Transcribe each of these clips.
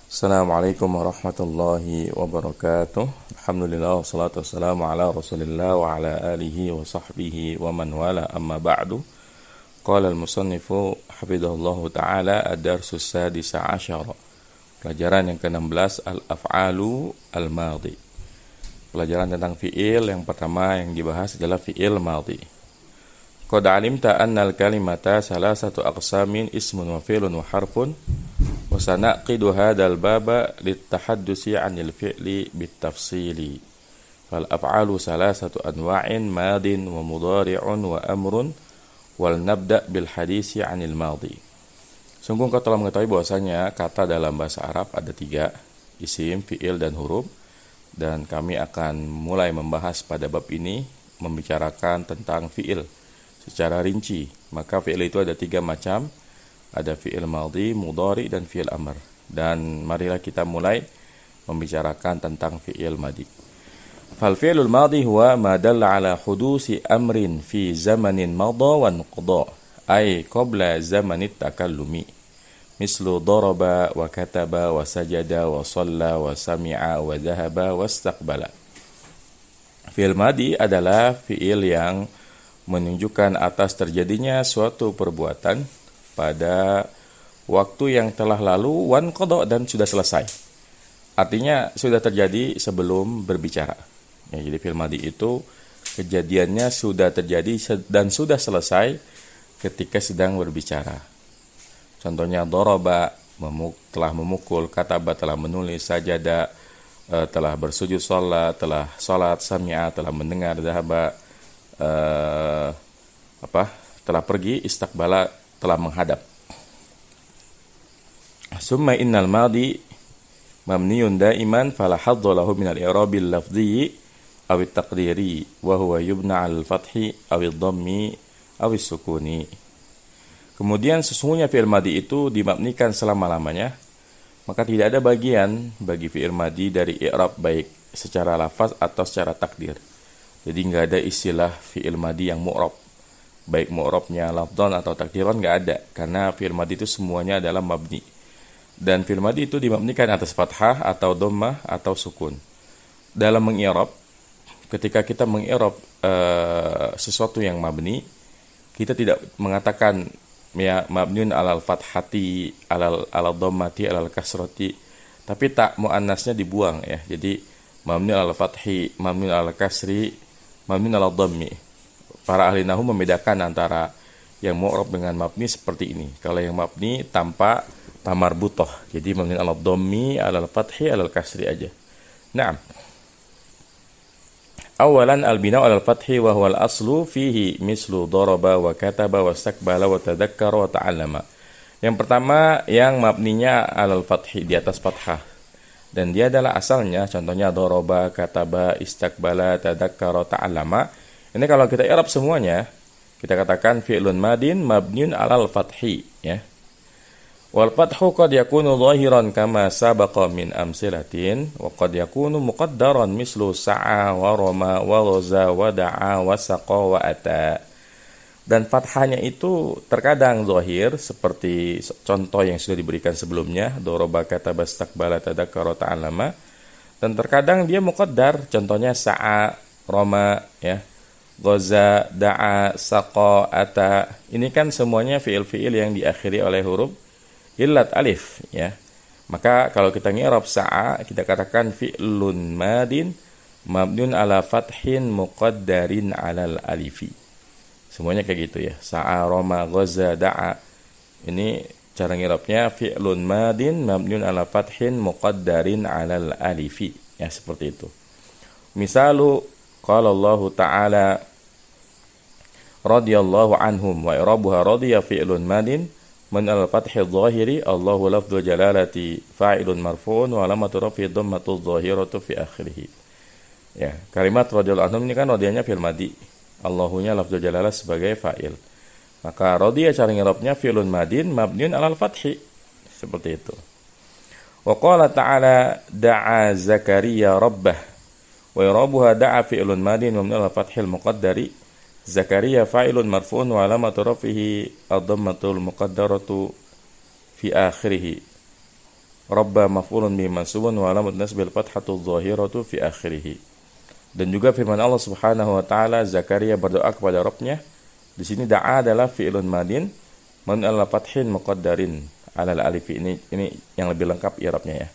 Assalamualaikum warahmatullahi wabarakatuh. Alhamdulillah wassalatu wassalamu ala Rasulillah wa ala alihi wa sahbihi wa man wala amma ba'du. Qala al-musannifu hafidhahullahu ta'ala ad-darsus sadisa asyara. Pelajaran yang ke-16 al-af'alu al-madhi. Pelajaran tentang fi'il yang pertama yang dibahas adalah fi'il madhi. Qad alimta anna al-kalimata salasatu aqsamin ismun wa fi'lun wa harfun. وسنعقد هذا الباب للتحدث عن الفعل بالتفصيل فالأفعال ثلاثة أنواع ماض ومضارع وأمر ولنبدأ بالحديث عن الماضي. Sungguh kau telah mengetahui bahwasanya kata dalam bahasa Arab ada 3, isim, fi'il, dan huruf. Dan kami akan mulai membahas pada bab ini membicarakan tentang fi'il secara rinci. Maka fi'il itu ada 3 macam. Ada fi'il madhi, mudhari, dan fi'il amr. Dan marilah kita mulai membicarakan tentang fi'il madhi. Fal fi'lul madhi huwa ma dalla ala hudusi amrin fi zamanin madha wa nuqda, ay qabla zamanit takallumi. Mislu daraba wa kataba wa sajada wa shalla wa sami'a wa dhahaba wa istaqbala. Fi'il madhi adalah fi'il yang menunjukkan atas terjadinya suatu perbuatan pada waktu yang telah lalu wan qada dan sudah selesai. Artinya sudah terjadi sebelum berbicara. Ya, jadi fi'il madhi itu kejadiannya sudah terjadi dan sudah selesai ketika sedang berbicara. Contohnya daraba telah memukul, kataba telah menulis, sajada telah bersujud, shalla telah salat, sami'a telah mendengar, dhahaba telah pergi, istaqbala telah menghadap. Summa innal madhi mabniyun daiman fala hadza lahu min al-i'rabil lafdhi aw at-taqdiri wa huwa yubna 'ala al-fathi aw ad-dhammi aw as-sukuni. Kemudian sesungguhnya fi'il madhi itu dimabnikan selama-lamanya, maka tidak ada bagian bagi fi'il madhi dari i'rab baik secara lafaz atau secara takdir. Jadi enggak ada istilah fi'il madhi yang mu'rab. Baik mu'rabnya lafdhan atau takdiran nggak ada, karena fi'il madhi itu semuanya adalah mabni. Dan fi'il madhi itu dimabnikan atas fathah atau dhammah atau sukun. Dalam mengi'rab, ketika kita mengi'rab sesuatu yang mabni, kita tidak mengatakan ya mabniun alal fathati, alal dhammati, alal kasrati, tapi tak muannasnya dibuang ya. Jadi mabniun alal fathi, mabniun alal kasri, mabniun alal dhammi. Para ahli nahwu membedakan antara yang mu'rab dengan mabni seperti ini. Kalau yang mabni tanpa tamarbutah, jadi mabni ala dhammi, ala fathi, ala kasri aja. Naam. Awalan al-bina'u ala fathi wa huwa al-aslu fihi mislu daraba wa kataba wa istaqbala wa tadhakkara wa ta'allama. Yang pertama yang mabninya ala fathi, di atas fathah. Dan dia adalah asalnya, contohnya daraba, kataba, istaqbala, tadhakkara, ta'allama. Ini kalau kita i'rab semuanya, kita katakan fi'lun madin mabniun 'alal fathi ya. Wal fathu qad yakunu dhahiran kama sabaqa min amsilatin wa qad yakunu muqaddaran mislu sa'a wa rama wa ghaza wa da'a wa saqa wa ata. Dan fathahnya itu terkadang zahir seperti contoh yang sudah diberikan sebelumnya, daraba, kataba, istaqbala, tadhakkara, ta'allama. Dan terkadang dia muqaddar, contohnya sa'a, rama ya. Ghaza, da'a, saqa, ata. Ini kan semuanya fi'il-fi'il yang diakhiri oleh huruf illat alif ya. Maka kalau kita ngi'rab sa'a, kita katakan fi'lun madin mabniun ala fathin muqaddarin alal alifi. Semuanya kayak gitu ya. Sa'a, rama, ghaza, da'a. Ini cara ngi'rabnya fi'lun madin mabniun ala fathin muqaddarin alal alifi. Ya, seperti itu. Misalu qala Allah Ta'ala radhiyallahu anhum wa i'rabuha radiya fi'lun madin min al-fathi adh-dhahiri Allahu lafdhu jalalati fa'ilun marfu'un wa alamatu raf'i dhammatu adh-dhahiratu fi akhirih. Ya, kalimat radhiyallahu anhum ini kan radiyanya fi'il madhi. Allahunya lafdhu jalalah sebagai fa'il. Maka radiya cara i'rabnya fi'lun madin mabniun 'alal fathi. Seperti itu. Wa qala ta'ala da'a Zakaria rabbah. Wa i'rabuha da'a fi'lun madin mabniun 'ala fathil muqaddari. Zakaria fa'ilun marfu'un wa alamatu raf'ihi ad-dhammatul muqaddaratu fi akhirih. Rabba maf'ulun bihi mansubun wa alamat nasbil fathatu dhahiratu fi akhirih. Dan juga firman Allah Subhanahu wa taala, Zakaria berdoa kepada Rabbnya. Di sini da'a adalah fi'lun madin mabni ala fathin muqaddarin ala alif. Ini yang lebih lengkap i'rabnya ya.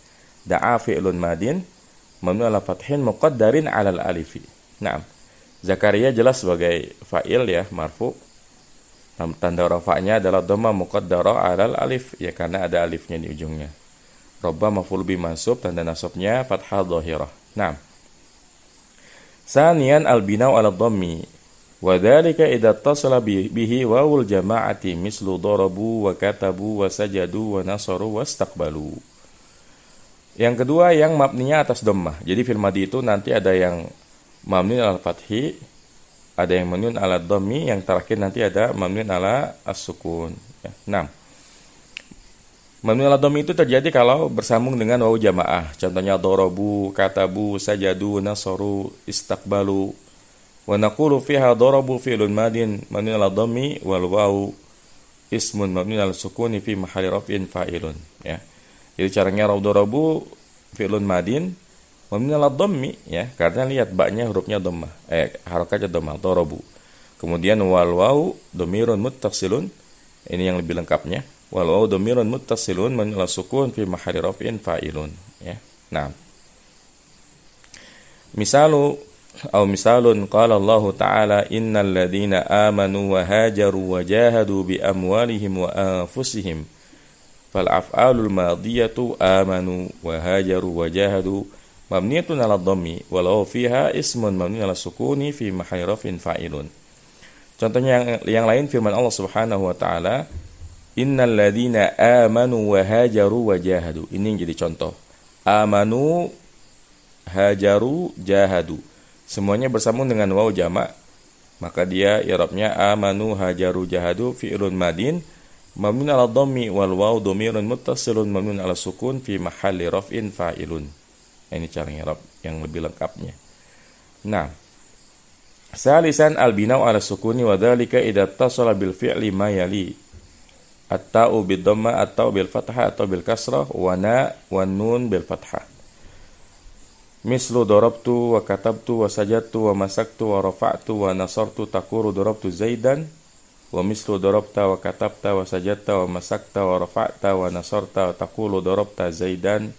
Da'a fi'lun madin mabni ala fathin muqaddarin ala alif. Naam. Zakaria jelas sebagai fa'il ya, marfu. Tanda rafa'nya adalah dhamma muqaddara ala alif ya, karena ada alifnya di ujungnya. Rabba maf'ul bi mansub, tanda nasabnya fathah dhahirah. Naam. Saniyan al-bina'u 'ala dhammi wa dzalika idza ittasala bihi wawul jama'ati mislu darabu wa katabu wa sajadu wa nasaru wastaqbalu. Yang kedua yang mabninya atas dhammah. Jadi fil madhi itu nanti ada yang mabni al fathi, ada yang mabni ala dhammi, yang terakhir nanti ada mabni ala as-sukun ya. Naam. Mabni ala dhammi itu terjadi kalau bersambung dengan wawu jamaah. Contohnya darabu, katabu, sajadu, nasaru, istaqbalu. Wa naqulu fiha darabu fi'lun madin mabni ala dhammi wal wawu ismun mabni ala sukuni fi mahalli raf'in fa'ilun ya. Jadi caranya darabu fi'lun madin mabni ala dhammi ya, karena lihat ba-nya hurufnya dhammah, harakatnya dhammah, darabu. Kemudian wal wawu dhamirun muttasilun, ini yang lebih lengkapnya. Wal wawu dhamirun muttasilun mabni ala sukun fi mahalli raf'in fa'ilun ya. Nah. Misalun qala Allah Ta'ala innal ladzina amanu wa hajaru wa jahadu bi amwalihim wa anfusihim fal af'alul madiyatu amanu wa hajaru wa jahadu mabniyatun 'ala dhammi walau fiha ismun mabni 'ala sukuni fi mahalli raf'in fa'ilun. Contohnya yang lain firman Allah Subhanahu wa taala, innal ladzina amanu wa hajaru wa jahadu. Ini yang jadi contoh. Amanu, hajaru, jahadu. Semuanya bersambung dengan wawu jamak, maka dia i'rabnya amanu hajaru jahadu fi'lun madin mabniun 'ala dhammi wal wawu dhamirun muttasilun mabniun 'ala sukun fi mahalli raf'in fa'ilun. Ini cara i'rab yang lebih lengkapnya. Nah, salisan al-bina'u 'ala sukuni wa dzalika idza ittasala bil fi'li ma yali at-ta'u bid dhamma at-ta'u bil fathah atau bil kasrah wa na wan nun bil fathah. Mislu darabtu wa katabtu wa sajadtu wa masaktu wa rafa'tu wa nasartu taqulu darabtu Zaidan wa mislu darabta wa katabta wa sajadta wa masakta wa rafa'ta wa nasarta taqulu darabta Zaidan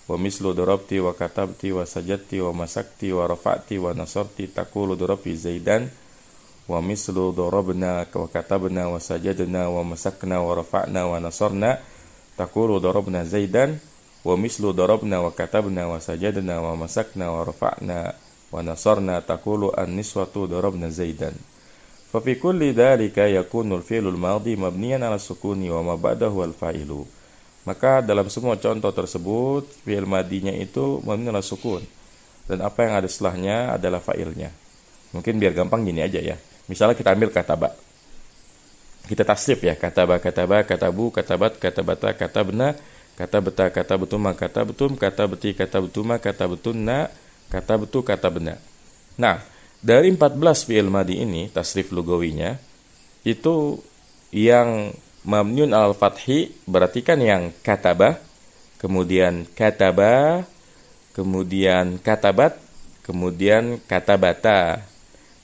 wa mislu darabti wa katabti wa sajadti wa masakti wa rafa'ti wa nasarti taqulu darabti Zaidan wa mislu darabna wa katabna wa sajadna wa masakna wa rafa'na wa nasarna taqulu darabna Zaidan wa mislu darabna wa katabna wa sajadna wa masakna wa rafa'na wa nasarna taqulu an-niswatu darabna Zaidan. Fa fi kulli dhalika yakunu al-fi'lu al-madhi mabniyan 'ala sukuni wa ma ba'dahu al-fa'ilu. Maka dalam semua contoh tersebut fi'il madhinya itu mabni 'ala sukun dan apa yang ada setelahnya adalah fa'ilnya. Mungkin biar gampang gini aja ya. Misalnya kita ambil kataba. Kita tasrif ya, kataba, kataba, katabu, katabat, katabata, katabna, katabata, katabtuma, katabtum, katabti, katabtuma, katabtunna, katabtu, katabna. Nah, dari 14 fi'il madhi ini, tasrif lugawinya, itu yang mabniun al fathi berarti kan yang kataba, kemudian kataba, kemudian katabat, kemudian katabata.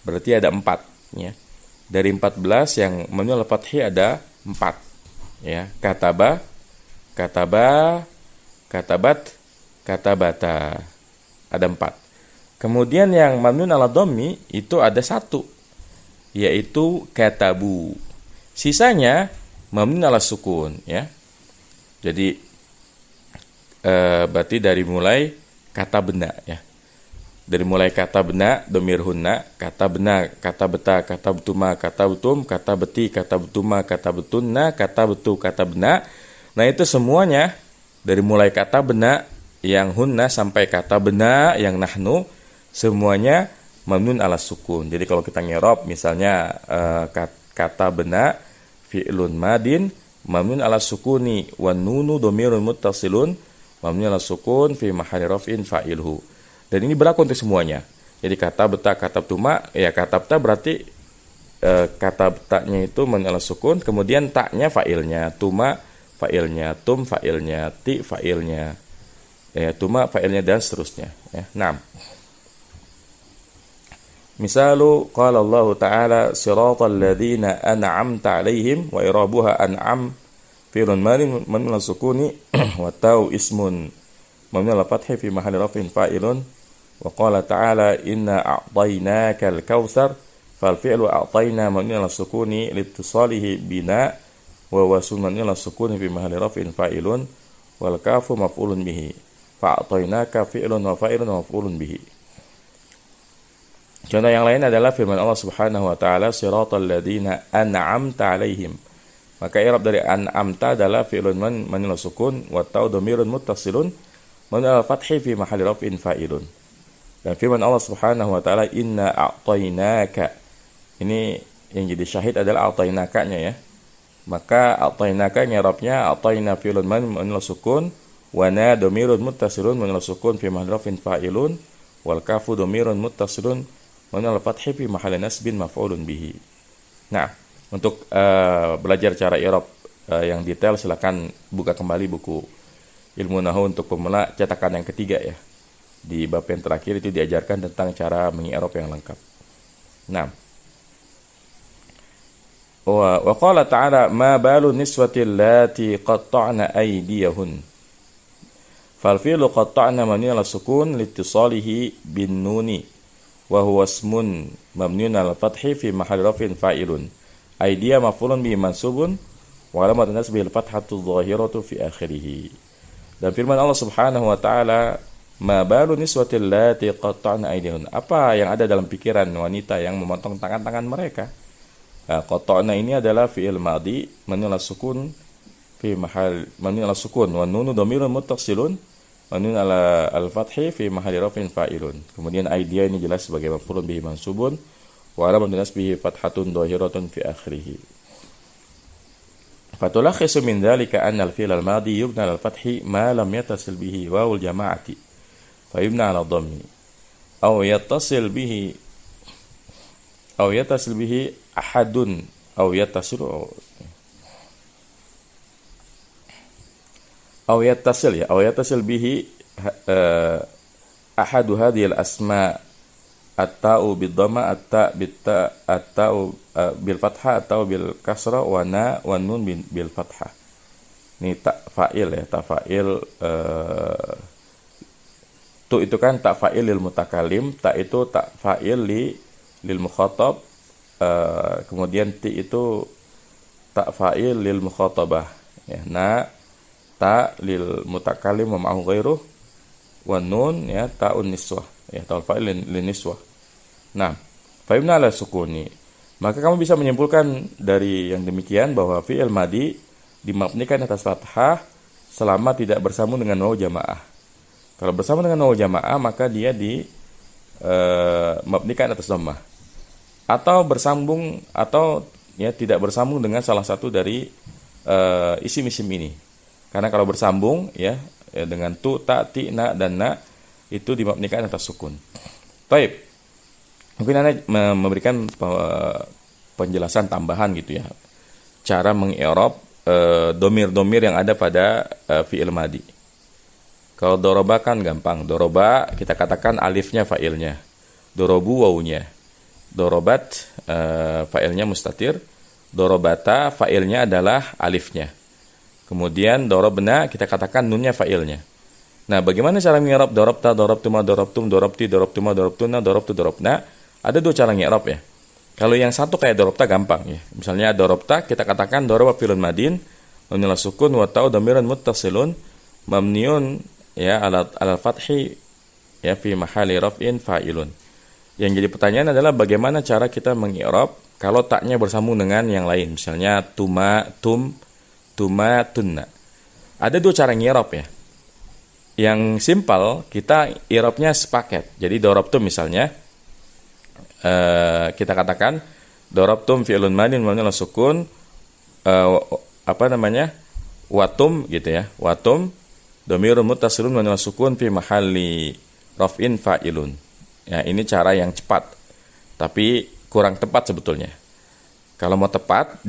Berarti ada 4 ya. Dari 14 yang mabniun al fathi ada 4 ya. Kataba, kataba, katabat, katabata. Ada 4. Kemudian yang mabniun 'ala dhammi itu ada 1, yaitu katabu. Sisanya mabniun 'ala sukun ya. Jadi berarti dari mulai kata bena ya. Dari mulai kata bena, domir hunna, kata bena, kata beta, kata betuma, kata betum, kata beti, kata betuma, kata betunna, kata betu, kata bena. Nah itu semuanya dari mulai kata bena yang hunna sampai kata bena yang nahnu, semuanya mabniun 'ala sukun. Jadi kalau kita ngerop misalnya kata bena fi'lun madin mabniun 'ala sukuni wan nunu dhamirun muttasilun mabniun 'ala sukun fi mahalli raf'in fa'ilhu. Dan ini berlaku untuk semuanya. Jadi kata beta, kata betuma, ya kata beta berarti kata betanya itu mabniun 'ala sukun, kemudian taknya fa'ilnya, tuma fa'ilnya, tum fa'ilnya, ti fa'ilnya, ya, tuma fa'ilnya dan seterusnya, ya. Naam. Misalu qala Allah Ta'ala siratal ladzina an'amta 'alaihim wa irabuha an'am fi'lun madin mabniun 'ala sukuni wa ta'u ismun mabniun 'ala fathi fi mahalli raf'in fa'ilun wa qala ta'ala inna a'tainakal kautsar fal fi'lu a'tayna mabniun 'ala sukuni liittisalihi bina wa wasun mabniun 'ala sukuni fi mahalli raf'in fa'ilun wal kafu maf'ulun bihi fa'atainaka fi'lun wa fa'ilun wa maf'ulun bihi. Contoh yang lain adalah firman Allah Subhanahu wa taala siratal ladzina an'amta 'alaihim. Maka i'rab dari an'amta adalah fi'lun manil sukun wa ta'u dhamirun muttasilun manil al-fathi fi mahalli raf'in fa'ilun. Dan firman Allah Subhanahu wa taala inna a'tainaka. Ini yang jadi syahid adalah a'tainaka-nya ya. Maka a'tainaka i'rabnya a'taina fi'lun manil sukun wa na dhamirun muttasilun manil sukun fi mahalli raf'in fa'ilun wal kafu dhamirun muttasilun manal fathi fi mahalli nasbin maf'ulun bihi. Nah, untuk belajar cara i'rab yang detail silakan buka kembali buku Ilmu Nahwu untuk pemula cetakan yang ketiga ya. Di bab yang terakhir itu diajarkan tentang cara mengi'rab yang lengkap. Nah, wa qala ta'ala ma balu niswati allati qatta'na aydiyahun. Fal fi'lu qatta'na mabniun 'ala sukun liittisalihi bin nuni wa huwa ismun mabniun 'ala fathi fi mahalli raf'in fa'ilun. Aidiya maf'ulun bihi mansubun wa alamatun nasbihi al-fathatu adh-dhahiratu fi akhirih. Dan firman Allah Subhanahu wa taala, "Ma balu niswatil lati qatta'na aydihun." Apa yang ada dalam pikiran wanita yang memotong tangan-tangan mereka? Qatta'na ini adalah fi'il madhi mabniun 'ala sukun fi mahall mabniun 'ala sukun wa nunu dhamirun muttasilun mabniun 'ala al-fathi fi mahalli raf'in fa'ilun. Kemudian aidia ini jelas sebagai maf'ulun bihi mansubun wa alamatun nasbihi fathatun dhahiratun fi akhirih. Fatulakhisu min dzalika anna al-fi'l al-madhi yubna 'ala al-fathi ma lam yattasil bihi wawul jama'ati fa yubna 'ala dhammi aw yattasil bihi ahadun aw yattasil bihi ahadu hadhihi al-asma at-ta'u bid-dhamma at-ta'u bil fathah atau bil kasra wa na wa nun bil fathah. Ini tak fa'il ya, tak fa'il tu itu kan tak fa'il lil mutakallim, tak itu tak fa'il lil mukhatab, kemudian ti itu tak fa'il lil mukhatabah ya, na ta lil mutakallim wa ma'ahu ghairuh wa nun ya ta'un niswah ya, ta'ul fa'il lin niswah. Nah, fa'ibna ala sukuni. Maka kamu bisa menyimpulkan dari yang demikian bahwa fi'il madhi dimabnikan atas fathah selama tidak bersambung dengan wawu jamaah. Kalau bersambung dengan wawu jamaah maka dia mabnikan atas dhammah. Atau bersambung atau ya tidak bersambung dengan salah satu dari isim-isim ini. Karena kalau bersambung ya dengan tu, ta, ti, na dan na itu dimabnikan atas sukun. Baik. Mungkin Anda memberikan penjelasan tambahan gitu ya. Cara mengi'rab domir-domir yang ada pada fi'il madhi. Kalau doroba kan gampang. Doroba kita katakan alifnya fa'ilnya. Dorobu wawunya. Dorobat fa'ilnya mustatir. Dorobata fa'ilnya adalah alifnya. Kemudian dorobna kita katakan nunnya fa'ilnya. Nah, bagaimana cara mengi'rab dorobta, dorobtuma, dorobtum, dorobti, dorobtuma, dorobtuna, dorobtu, dorobna? Ada dua cara ngi'rab ya. Kalau yang satu kayak dorobta gampang ya. Misalnya dorobta kita katakan doroba fi'lun madin mabniun 'ala sukun wa ta'u dhamirun muttasilun mabniun ya ala fathi ya fi mahalli raf'in fa'ilun. Yang jadi pertanyaan adalah bagaimana cara kita mengi'rab kalau taknya bersambung dengan yang lain. Misalnya tuma, tum, tuma, tunna. Ada dua cara ngi'rab ya. Yang simpel kita i'rabnya sepaket. Jadi dorobtum misalnya kita katakan dorobtum fi'lun madin mabniun 'ala sukun watum gitu ya. Watum dhamirun muttasilun mabniun 'ala sukun fi mahalli raf'in fa'ilun. Ya, ini cara yang cepat. Tapi kurang tepat sebetulnya. Kalau mau tepat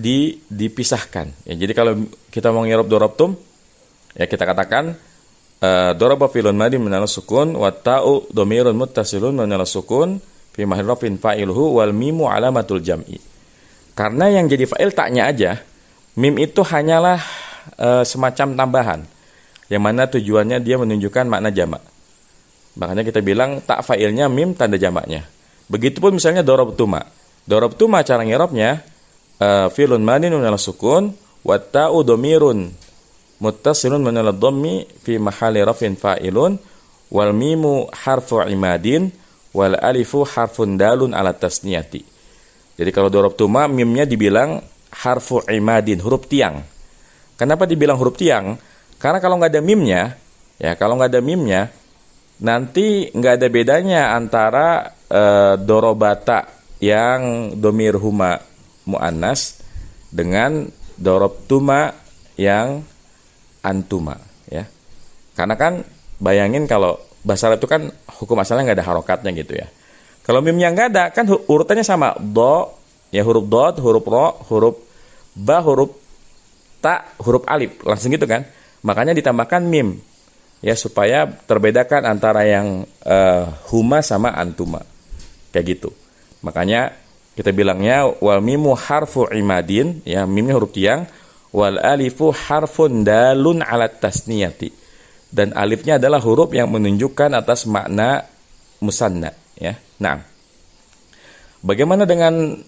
dipisahkan. Ya, jadi kalau kita mau ngirob dorobtum, ya kita katakan doroba filun madi minal sukun wa ta'u dhamirun muttasilun minal sukun fi mahall rafin fa'iluhu wal mimu alamatul jam'i. Karena yang jadi fa'il taknya aja, mim itu hanyalah semacam tambahan yang mana tujuannya dia menunjukkan makna jamak. Makanya kita bilang tak fa'ilnya mim tanda jamaknya. Begitupun misalnya dorobtuma. Dorobtuma cara ngirobnya filun madin minal sukun wa ta'u dhamirun muttasilun minal dhammi fi mahalli rafin fa'ilun wal mimu harfu imadin wal alifu harfun dalun ala tasniyati. Jadi kalau dorobtuma mimnya dibilang harfu imadin, huruf tiang. Kenapa dibilang huruf tiang? Karena kalau nggak ada mimnya, ya kalau nggak ada mimnya, nanti nggak ada bedanya antara dorobata yang domir huma mu'annas dengan dorobtuma yang antuma, ya. Karena kan bayangin kalau bahasa Arab itu kan hukum asalnya nggak ada harokatnya gitu ya. Kalau mimnya nggak ada, kan urutannya sama do, ya huruf dot, huruf ro, huruf ba, huruf ta, huruf alif, langsung gitu kan. Makanya ditambahkan mim, ya supaya terbedakan antara yang huma sama antuma, kayak gitu. Makanya kita bilangnya wal mimu harfu imadin, ya mimnya huruf tiang, wal alifu harfun dalun ala tasniyati. Dan alifnya adalah huruf yang menunjukkan atas makna musanna, ya. Nah, bagaimana dengan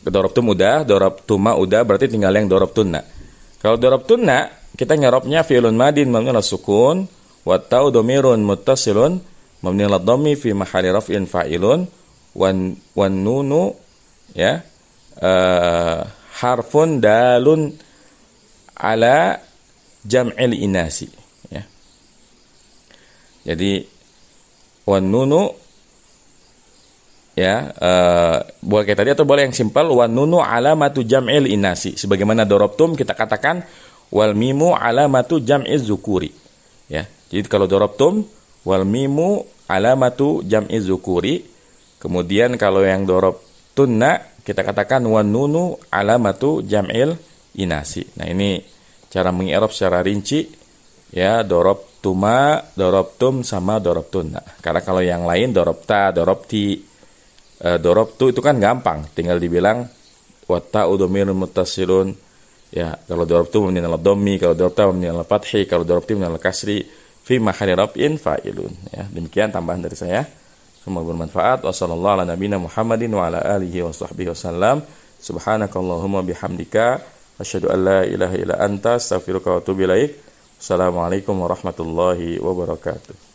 dorobtum udah, dorobtuma udah, berarti tinggal yang dorobtunna. Kalau dorobtunna, kita nyerobnya fi'lun madin mabni ala sukun wa ta'u dhamirun muttasilun mabni ala dhammi fi mahalli raf'in fa'ilun wan nunu, ya, harfun dalun ala jam'il inasi, ya. Jadi wan nunu, ya, boleh kayak tadi atau boleh yang simpel wan nunu alamatu jam'il inasi. Sebagaimana dorobtum kita katakan wal mimu alamatu jam'iz zukuri, ya. Jadi kalau dorobtum wal mimu alamatu jam'iz zukuri. Kemudian kalau yang dorobtunna kita katakan wan nunu alamatu jam'il inasi. Nah, ini cara mengi'rab secara rinci, ya, dorobtuma, dorobtum sama dorobtunna. Karena kalau yang lain dorobta, dorobti, dorobtu itu kan gampang, tinggal dibilang wa ta'u dhamirun muttasilun, ya, kalau dorobtu mabni ala dhammi, kalau dorobta mabni ala fathi, kalau dorobti mabni ala kasri fi mahalli raf'in fa'ilun, ya. Demikian tambahan dari saya. Semoga bermanfaat. Wassallallahu ala nabiyina Muhammadin wa ala alihi wa sahbihi wasallam. Subhanakallahumma bihamdika asyhadu an la ilaha illa anta astaghfiruka wa atubu ilaik. Assalamualaikum warahmatullahi wabarakatuh.